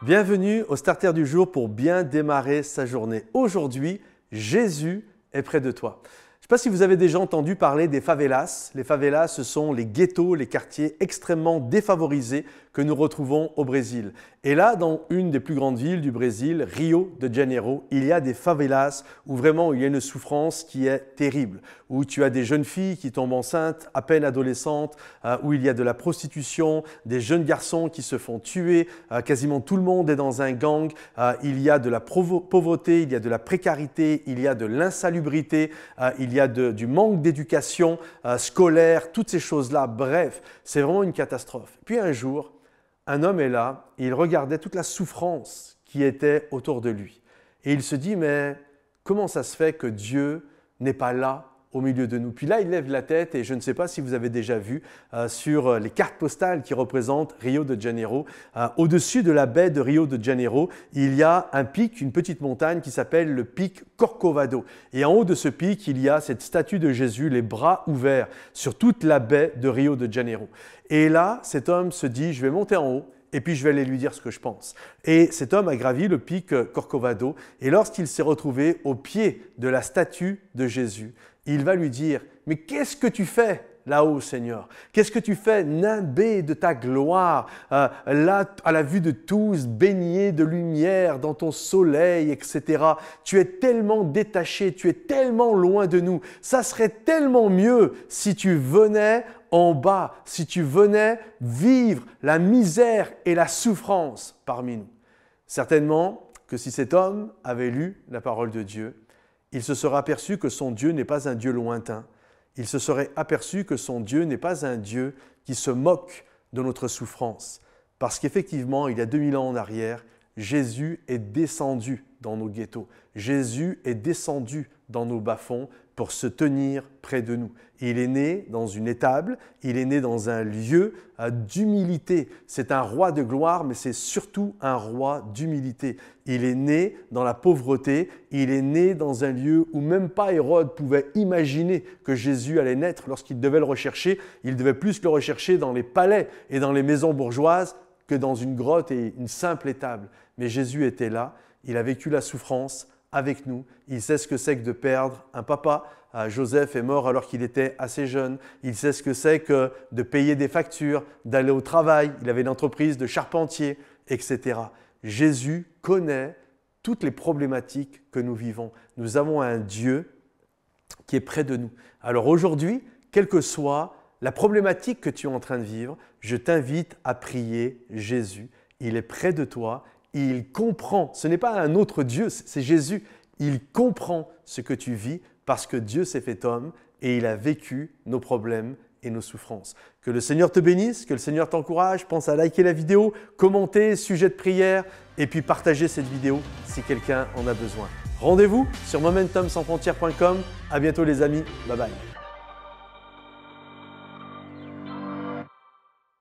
Bienvenue au Starter du jour pour bien démarrer sa journée. Aujourd'hui, Jésus est près de toi. Je ne sais pas si vous avez déjà entendu parler des favelas. Les favelas, ce sont les ghettos, les quartiers extrêmement défavorisés que nous retrouvons au Brésil. Et là, dans une des plus grandes villes du Brésil, Rio de Janeiro, il y a des favelas où vraiment il y a une souffrance qui est terrible, où tu as des jeunes filles qui tombent enceintes, à peine adolescentes, où il y a de la prostitution, des jeunes garçons qui se font tuer, quasiment tout le monde est dans un gang, il y a de la pauvreté, il y a de la précarité, il y a de l'insalubrité, il y a du manque d'éducation scolaire, toutes ces choses-là. Bref, c'est vraiment une catastrophe. Puis un jour, un homme est là, et il regardait toute la souffrance qui était autour de lui. Et il se dit, mais comment ça se fait que Dieu n'est pas là au milieu de nous? Puis là, il lève la tête et je ne sais pas si vous avez déjà vu sur les cartes postales qui représentent Rio de Janeiro, au-dessus de la baie de Rio de Janeiro, il y a un pic, une petite montagne qui s'appelle le pic Corcovado. Et en haut de ce pic, il y a cette statue de Jésus, les bras ouverts sur toute la baie de Rio de Janeiro. Et là, cet homme se dit, je vais monter en haut et puis je vais aller lui dire ce que je pense. Et cet homme a gravi le pic Corcovado et lorsqu'il s'est retrouvé au pied de la statue de Jésus, il va lui dire, mais qu'est-ce que tu fais là-haut, Seigneur? Qu'est-ce que tu fais, nimbé de ta gloire, là, à la vue de tous, baigné de lumière dans ton soleil, etc. Tu es tellement détaché, tu es tellement loin de nous. Ça serait tellement mieux si tu venais en bas, si tu venais vivre la misère et la souffrance parmi nous. Certainement que si cet homme avait lu la parole de Dieu, il se serait aperçu que son Dieu n'est pas un Dieu lointain. Il se serait aperçu que son Dieu n'est pas un Dieu qui se moque de notre souffrance. Parce qu'effectivement, il y a 2000 ans en arrière, Jésus est descendu dans nos ghettos. Jésus est descendu dans nos bas-fonds pour se tenir près de nous. Il est né dans une étable, il est né dans un lieu d'humilité. C'est un roi de gloire, mais c'est surtout un roi d'humilité. Il est né dans la pauvreté, il est né dans un lieu où même pas Hérode pouvait imaginer que Jésus allait naître lorsqu'il devait le rechercher. Il devait plus le rechercher dans les palais et dans les maisons bourgeoises que dans une grotte et une simple étable. Mais Jésus était là, il a vécu la souffrance avec nous. Il sait ce que c'est que de perdre un papa. Joseph est mort alors qu'il était assez jeune. Il sait ce que c'est que de payer des factures, d'aller au travail. Il avait une entreprise de charpentier, etc. Jésus connaît toutes les problématiques que nous vivons. Nous avons un Dieu qui est près de nous. Alors aujourd'hui, quelle que soit la problématique que tu es en train de vivre, je t'invite à prier Jésus. Il est près de toi. Il comprend, ce n'est pas un autre Dieu, c'est Jésus. Il comprend ce que tu vis parce que Dieu s'est fait homme et il a vécu nos problèmes et nos souffrances. Que le Seigneur te bénisse, que le Seigneur t'encourage. Pense à liker la vidéo, commenter, sujet de prière et puis partager cette vidéo si quelqu'un en a besoin. Rendez-vous sur momentumsansfrontières.com. À bientôt les amis. Bye bye.